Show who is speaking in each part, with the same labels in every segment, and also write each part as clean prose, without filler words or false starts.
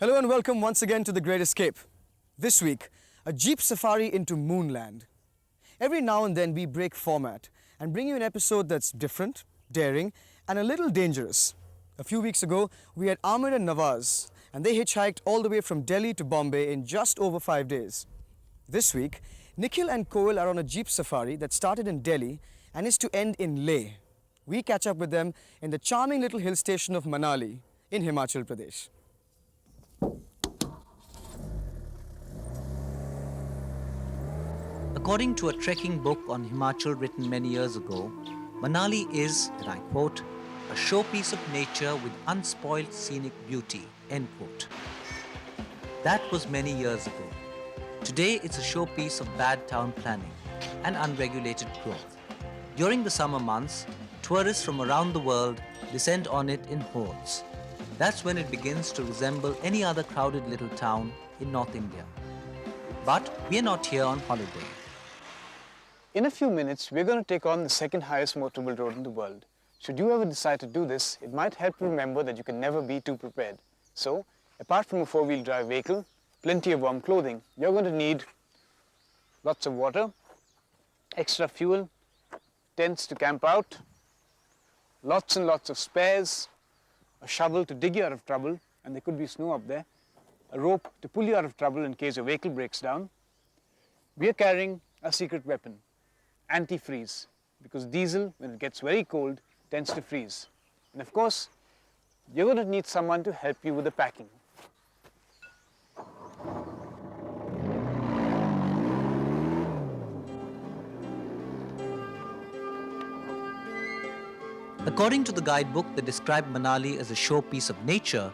Speaker 1: Hello and welcome once again to The Great Escape. This week, a jeep safari into Moonland. Every now and then we break format and bring you an episode that's different, daring, and a little dangerous. A few weeks ago, we had Ahmed and Nawaz, and they hitchhiked all the way from Delhi to Bombay in just over 5 days. This week, Nikhil and Koel are on a jeep safari that started in Delhi and is to end in Leh. We catch up with them in the charming little hill station of Manali in Himachal Pradesh.
Speaker 2: According to a trekking book on Himachal written many years ago, Manali is, and I quote, a showpiece of nature with unspoiled scenic beauty, end quote. That was many years ago. Today it's a showpiece of bad town planning and unregulated growth. During the summer months, tourists from around the world descend on it in hordes. That's when it begins to resemble any other crowded little town in North India. But we're not here on holiday.
Speaker 3: In a few minutes, we're going to take on the second highest motorable road in the world. Should you ever decide to do this, it might help you remember that you can never be too prepared. So, apart from a four-wheel drive vehicle, plenty of warm clothing, you're going to need lots of water, extra fuel, tents to camp out, lots and lots of spares, a shovel to dig you out of trouble, and there could be snow up there, a rope to pull you out of trouble in case your vehicle breaks down. We are carrying a secret weapon, antifreeze, because diesel, when it gets very cold, tends to freeze. And of course, you're going to need someone to help you with the packing.
Speaker 2: According to the guidebook that described Manali as a showpiece of nature,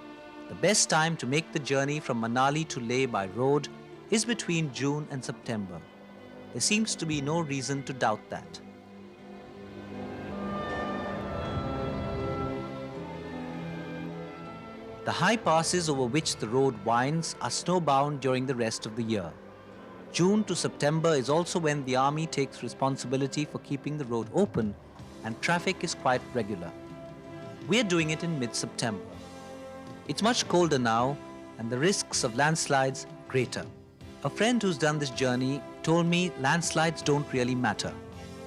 Speaker 2: the best time to make the journey from Manali to Leh by road is between June and September. There seems to be no reason to doubt that. The high passes over which the road winds are snowbound during the rest of the year. June to September is also when the army takes responsibility for keeping the road open and traffic is quite regular. We're doing it in mid-September. It's much colder now and the risks of landslides greater. A friend who's done this journey told me landslides don't really matter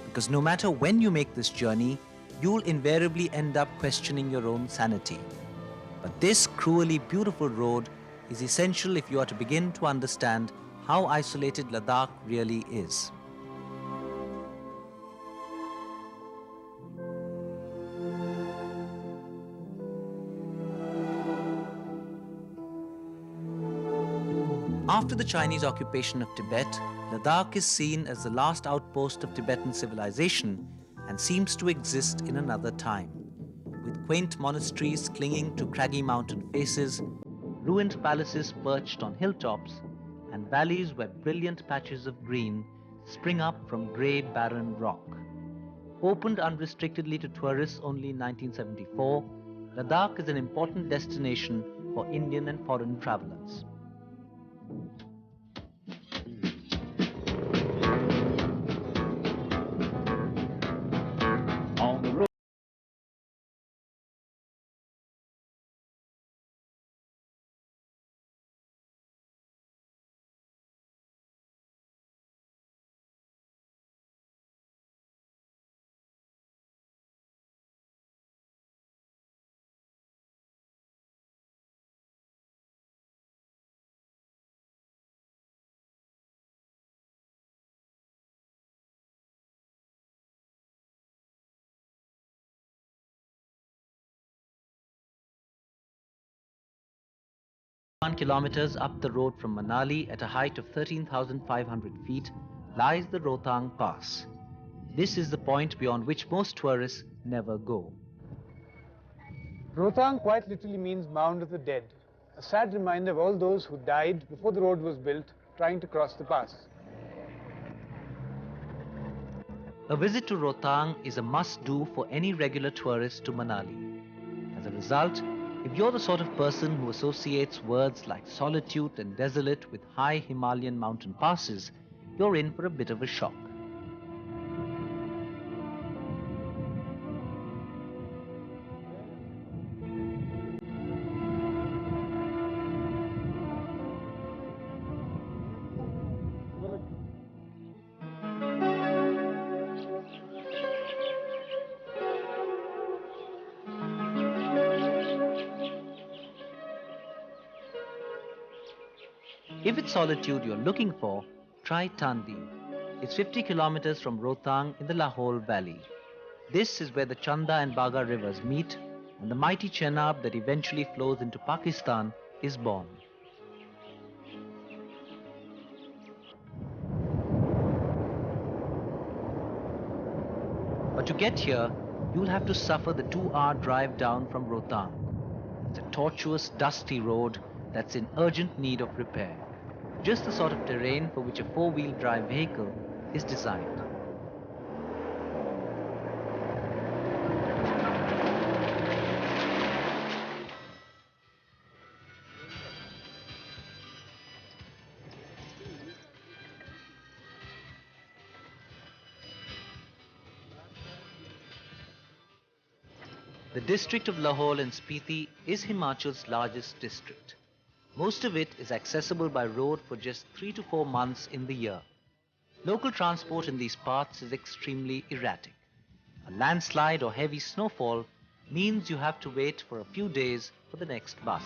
Speaker 2: because no matter when you make this journey, you'll invariably end up questioning your own sanity. But this cruelly beautiful road is essential if you are to begin to understand how isolated Ladakh really is. After the Chinese occupation of Tibet, Ladakh is seen as the last outpost of Tibetan civilization and seems to exist in another time, with quaint monasteries clinging to craggy mountain faces, ruined palaces perched on hilltops, and valleys where brilliant patches of green spring up from grey barren rock. Opened unrestrictedly to tourists only in 1974, Ladakh is an important destination for Indian and foreign travelers. Kilometers up the road from Manali at a height of 13,500 feet lies the Rohtang Pass. This is the point beyond which most tourists never go.
Speaker 3: Rohtang quite literally means Mound of the Dead, a sad reminder of all those who died before the road was built trying to cross the pass.
Speaker 2: A visit to Rohtang is a must-do for any regular tourist to Manali. As a result, if you're the sort of person who associates words like solitude and desolate with high Himalayan mountain passes, you're in for a bit of a shock. If it's solitude you're looking for, try Tandi. It's 50 kilometers from Rohtang in the Lahore Valley. This is where the Chanda and Baga rivers meet, and the mighty Chenab that eventually flows into Pakistan is born. But to get here, you'll have to suffer the 2-hour drive down from Rohtang. It's a tortuous, dusty road that's in urgent need of repair. Just the sort of terrain for which a 4-wheel drive vehicle is designed. The district of Lahore and Spiti is Himachal's largest district. Most of it is accessible by road for just 3 to 4 months in the year. Local transport in these parts is extremely erratic. A landslide or heavy snowfall means you have to wait for a few days for the next bus.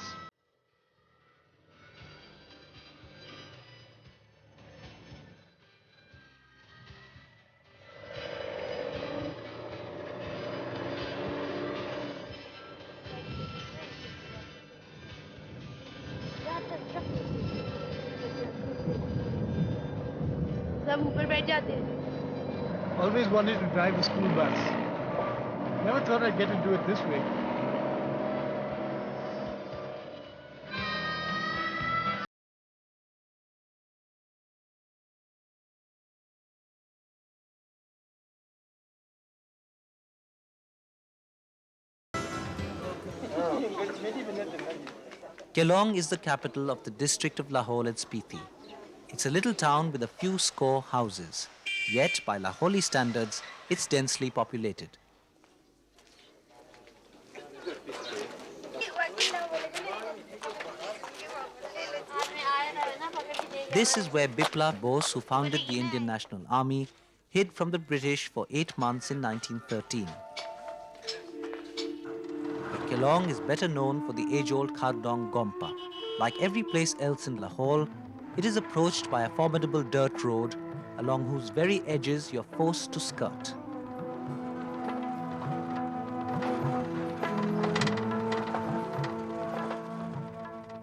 Speaker 4: सब ऊपर बैठ जाते हैं.
Speaker 3: Always wanted to drive a school bus. Never thought I'd get to do it this way.
Speaker 2: Kelong is the capital of the district of Lahore and Spiti. It's a little town with a few score houses. Yet, by Lahori standards, it's densely populated. This is where Biplab Bose, who founded the Indian National Army, hid from the British for 8 months in 1913. But Kelong is better known for the age-old Khardong Gompa. Like every place else in Lahore, it is approached by a formidable dirt road along whose very edges you're forced to skirt.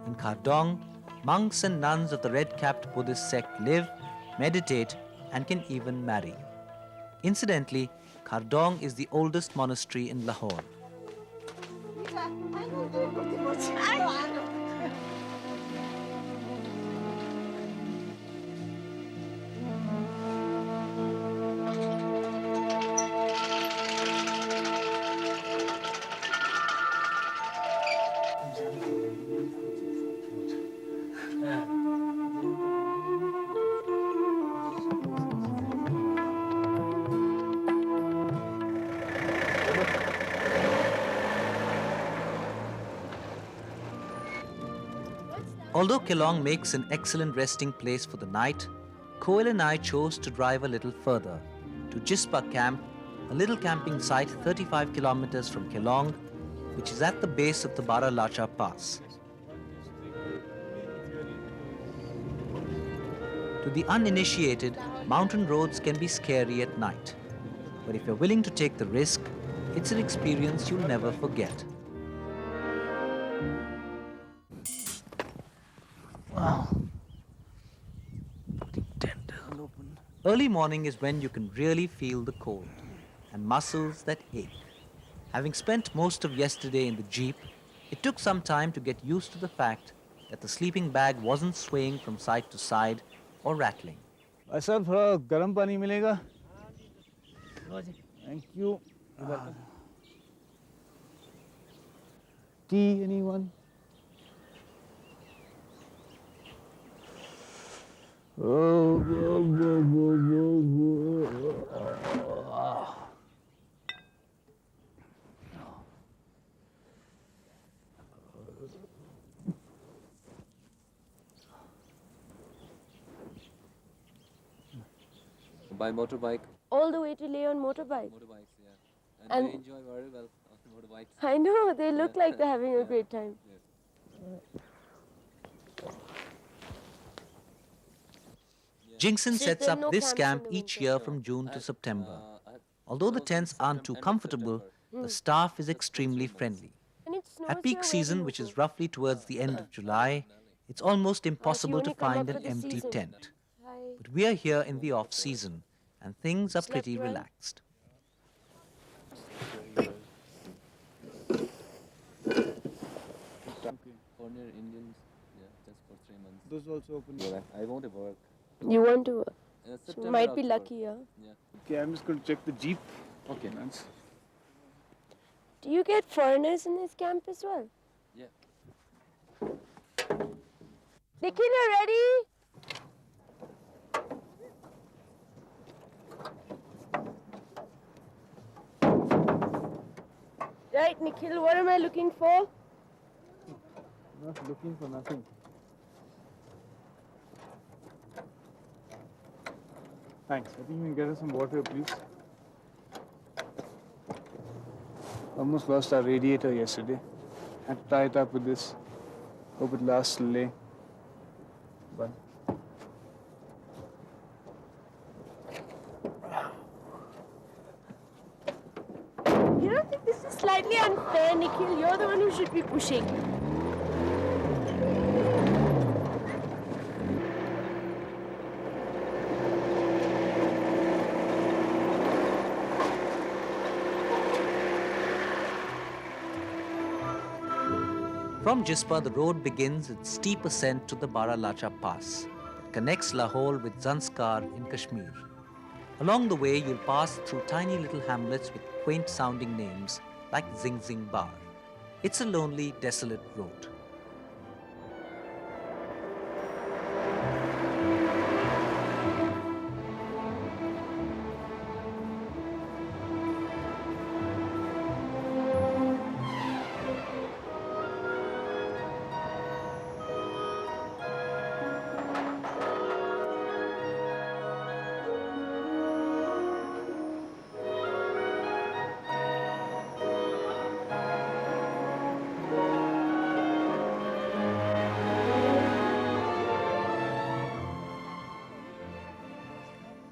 Speaker 2: In Khardong, monks and nuns of the red-capped Buddhist sect live, meditate, and can even marry. Incidentally, Khardong is the oldest monastery in Lahore. Although Kelong makes an excellent resting place for the night, Koel and I chose to drive a little further, to Jispa Camp, a little camping site 35 kilometers from Kelong, which is at the base of the Baralacha Pass. To the uninitiated, mountain roads can be scary at night. But if you're willing to take the risk, it's an experience you'll never forget.
Speaker 3: Wow.
Speaker 2: Early morning is when you can really feel the cold and muscles that ache. Having spent most of yesterday in the jeep, it took some time to get used to the fact that the sleeping bag wasn't swaying from side to side or rattling.
Speaker 3: Sir, थोड़ा गर्म पानी मिलेगा? Thank you. Tea, anyone?
Speaker 5: By motorbike?
Speaker 4: All the way to Leh on motorbike.
Speaker 5: Motorbikes, yeah.
Speaker 4: And-
Speaker 5: They enjoy very well on motorbikes.
Speaker 4: I know, they look like they're having a great time.
Speaker 5: Yes.
Speaker 2: Jinxon
Speaker 4: Says
Speaker 2: sets
Speaker 4: there are
Speaker 2: up
Speaker 4: no
Speaker 2: this
Speaker 4: camps
Speaker 2: camp
Speaker 4: in the
Speaker 2: each
Speaker 4: winter.
Speaker 2: year from June to September. Although the
Speaker 5: closed in
Speaker 2: tents aren't too
Speaker 5: end of
Speaker 2: comfortable,
Speaker 5: September.
Speaker 2: the staff is
Speaker 5: Just for
Speaker 2: extremely
Speaker 5: 3 months.
Speaker 2: friendly.
Speaker 4: And it snows
Speaker 2: At peak
Speaker 4: here, where do
Speaker 2: season,
Speaker 4: you
Speaker 2: which
Speaker 4: go?
Speaker 2: is roughly towards the end of July, it's almost
Speaker 4: So you
Speaker 2: impossible to
Speaker 4: only come
Speaker 2: find
Speaker 4: up
Speaker 2: an
Speaker 4: for the
Speaker 2: empty
Speaker 4: season.
Speaker 2: tent.
Speaker 4: Hi.
Speaker 2: But we are here in the off-season, and things are
Speaker 4: Slept
Speaker 2: pretty
Speaker 4: well?
Speaker 2: relaxed.
Speaker 5: Foreigner Indians, yeah, just for 3 months.
Speaker 3: Those also open.
Speaker 5: Yeah, I want to work.
Speaker 4: You want to? So
Speaker 5: September,
Speaker 4: you might be
Speaker 5: October.
Speaker 4: lucky, yeah.
Speaker 5: Yeah.
Speaker 3: Okay, I'm just going to check the jeep.
Speaker 5: Okay.
Speaker 3: Nice.
Speaker 4: Do you get foreigners in this camp as well?
Speaker 5: Yeah.
Speaker 4: Nikhil, you ready? Right, Nikhil, what am I looking for?
Speaker 3: Not looking for nothing. Thanks. I think you can get us some water, please. Almost lost our radiator yesterday. Had to tie it up with this. Hope it lasts till late. But
Speaker 4: You don't think this is slightly unfair, Nikhil? You're the one who should be pushing.
Speaker 2: From Jispa, the road begins its steep ascent to the Baralacha Pass that connects Lahore with Zanskar in Kashmir. Along the way, you'll pass through tiny little hamlets with quaint-sounding names like Zing Zing Bar. It's a lonely, desolate road.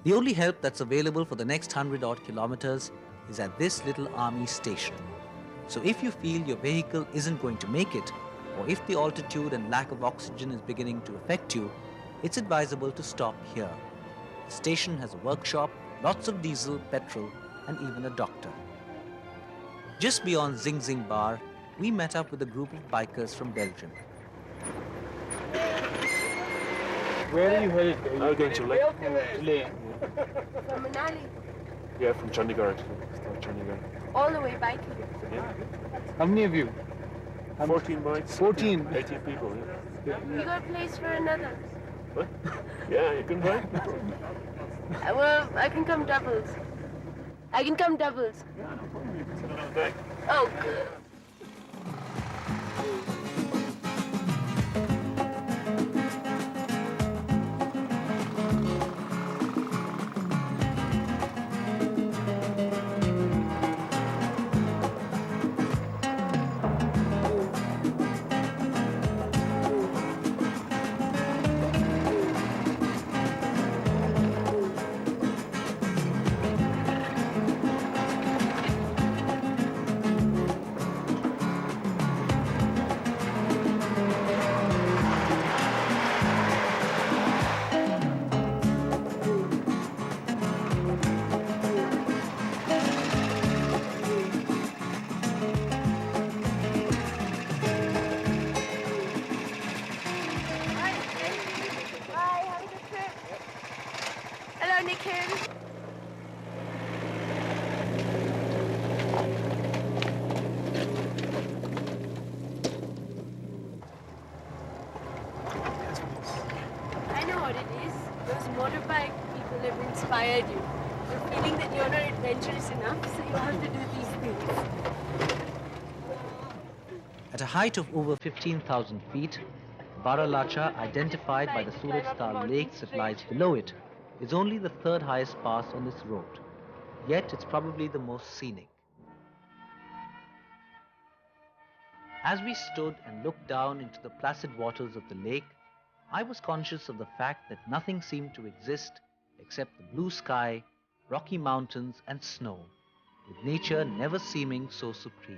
Speaker 2: The only help that's available for the next 100-odd kilometers is at this little army station. So if you feel your vehicle isn't going to make it, or if the altitude and lack of oxygen is beginning to affect you, it's advisable to stop here. The station has a workshop, lots of diesel, petrol, and even a doctor. Just beyond Zing Zing Bar, we met up with a group of bikers from Belgium.
Speaker 3: where are you headed?
Speaker 6: I'm going to Leh.
Speaker 3: Leh.
Speaker 4: From Manali,
Speaker 6: Yeah, from Chandigarh actually. It's not Chandigarh.
Speaker 4: all the way biking.
Speaker 6: Yeah.
Speaker 3: How many of you?
Speaker 6: 14 bikes.
Speaker 3: 14.
Speaker 6: 18 people, yeah.
Speaker 4: You got a place for another.
Speaker 6: What? Yeah, you can ride.
Speaker 4: Well, I can come doubles. I can come doubles. Oh, good. Bye, have a good trip. Hello, Nikhil. I know what it is. Those motorbike people have inspired you. You're feeling that you're not adventurous enough, so you have to do these things.
Speaker 2: At a height of over 15,000 feet, Baralacha, identified by the Suraj Tal lakes that lies below it, is only the third highest pass on this road. Yet it's probably the most scenic. As we stood and looked down into the placid waters of the lake, I was conscious of the fact that nothing seemed to exist except the blue sky, rocky mountains, and snow, with nature never seeming so supreme.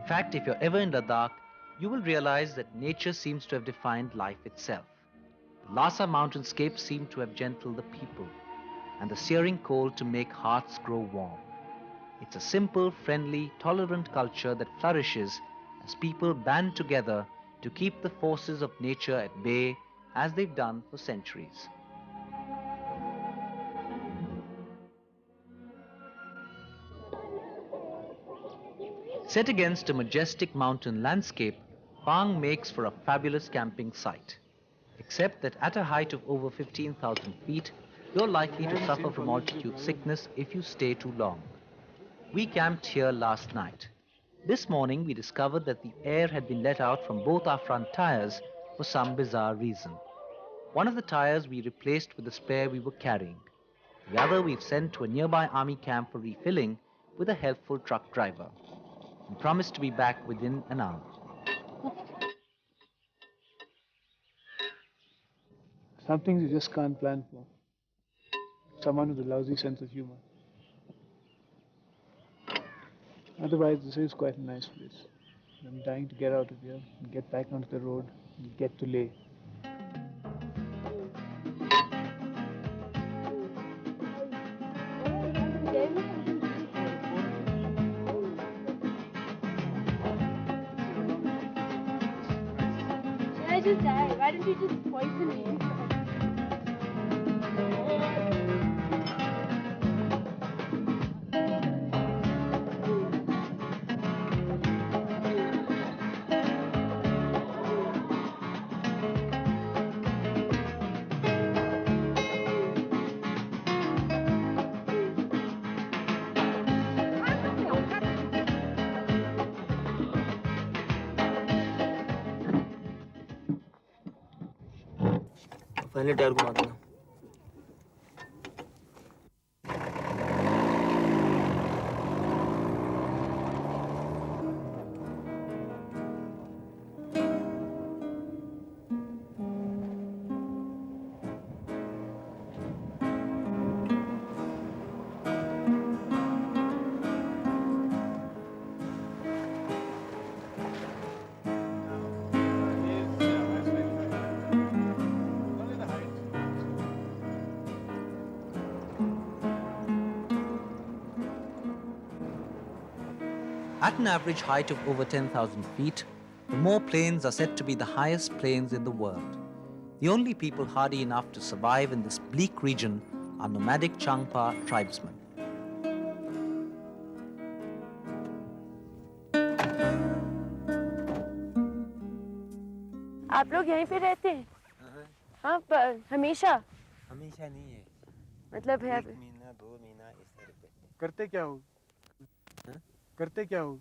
Speaker 2: In fact, if you're ever in Ladakh, you will realize that nature seems to have defined life itself. The Lhasa mountainscapes seem to have gentled the people, and the searing cold to make hearts grow warm. It's a simple, friendly, tolerant culture that flourishes as people band together to keep the forces of nature at bay, as they've done for centuries. Set against a majestic mountain landscape, Pang makes for a fabulous camping site. Except that at a height of over 15,000 feet, you're likely to suffer from altitude sickness if you stay too long. We camped here last night. This morning we discovered that the air had been let out from both our front tires for some bizarre reason. One of the tires we replaced with the spare we were carrying. The other we've sent to a nearby army camp for refilling with a helpful truck driver. We promised to be back within an hour.
Speaker 3: Some things you just can't plan for. Someone with a lousy sense of humor. Otherwise, this is quite a nice place. I'm dying to get out of here and get back onto the road and get to Leh.
Speaker 4: Should I just die? Why don't you just poison me?
Speaker 7: पहले tyre घुमा देना
Speaker 2: At an average height of over 10,000 feet, the Moor Plains are said to be the highest plains in the world. The only people hardy enough to survive in this bleak region are nomadic Changpa tribesmen.
Speaker 4: आप लोग यहीं पे रहते हैं? हाँ, पर हमेशा?
Speaker 7: हमेशा नहीं है
Speaker 4: मतलब है?
Speaker 7: एक महीना 2 महीना इस तरह पे
Speaker 3: करते क्या हो?
Speaker 7: हाँ?
Speaker 3: करते क्या हो?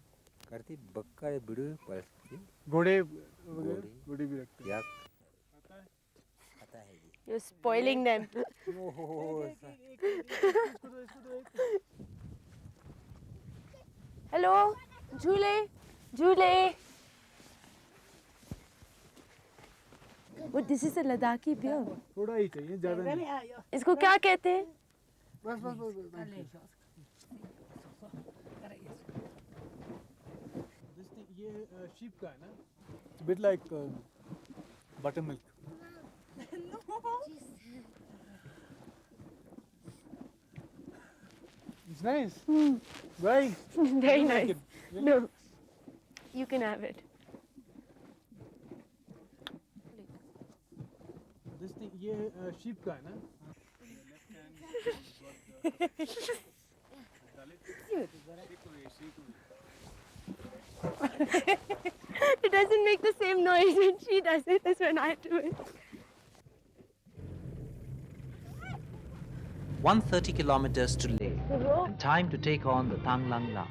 Speaker 7: करती बक्का बिड़ू पलती
Speaker 3: घोड़े घोड़े भी रखते
Speaker 7: या पता है ये
Speaker 4: You're spoiling them. Hello, झूले, झूले. Oh, this is a Ladakhi beer.
Speaker 3: थोड़ा ही चाहिए, ज़्यादा नहीं.
Speaker 4: इसको क्या कहते हैं?
Speaker 3: बस बस बस. This thing, ये sheep का है ना? It's a bit like buttermilk. It's nice. Right?
Speaker 4: Very
Speaker 3: You like
Speaker 4: nice.
Speaker 3: it? Really?
Speaker 4: No, you can have it.
Speaker 3: This thing, ये sheep का है ना?
Speaker 4: It doesn't make the same noise when she does it as when I do it.
Speaker 2: 130 kilometers to Leh, and time to take on the Thang Lang La.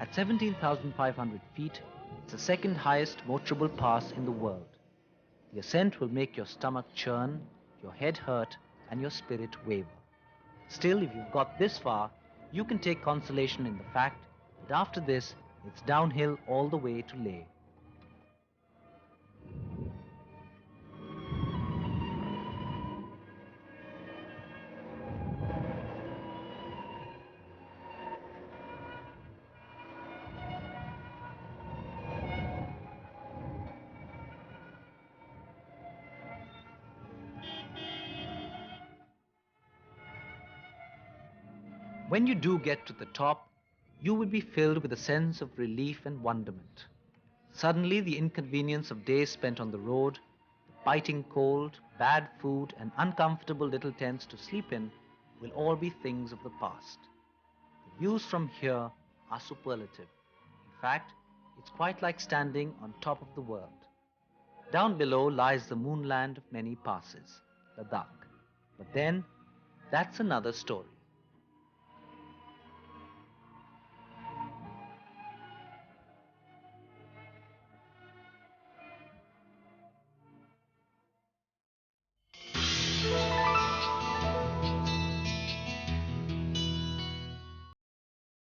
Speaker 2: At 17,500 feet, It's the second highest motorable pass in the world. The ascent will make your stomach churn, your head hurt, and your spirit waver. Still, if you've got this far, you can take consolation in the fact that after this, it's downhill all the way to Leh. When you do get to the top, you will be filled with a sense of relief and wonderment. Suddenly, the inconvenience of days spent on the road, the biting cold, bad food, and uncomfortable little tents to sleep in will all be things of the past. The views from here are superlative. In fact, it's quite like standing on top of the world. Down below lies the moonland of many passes, Ladakh. But then, that's another story.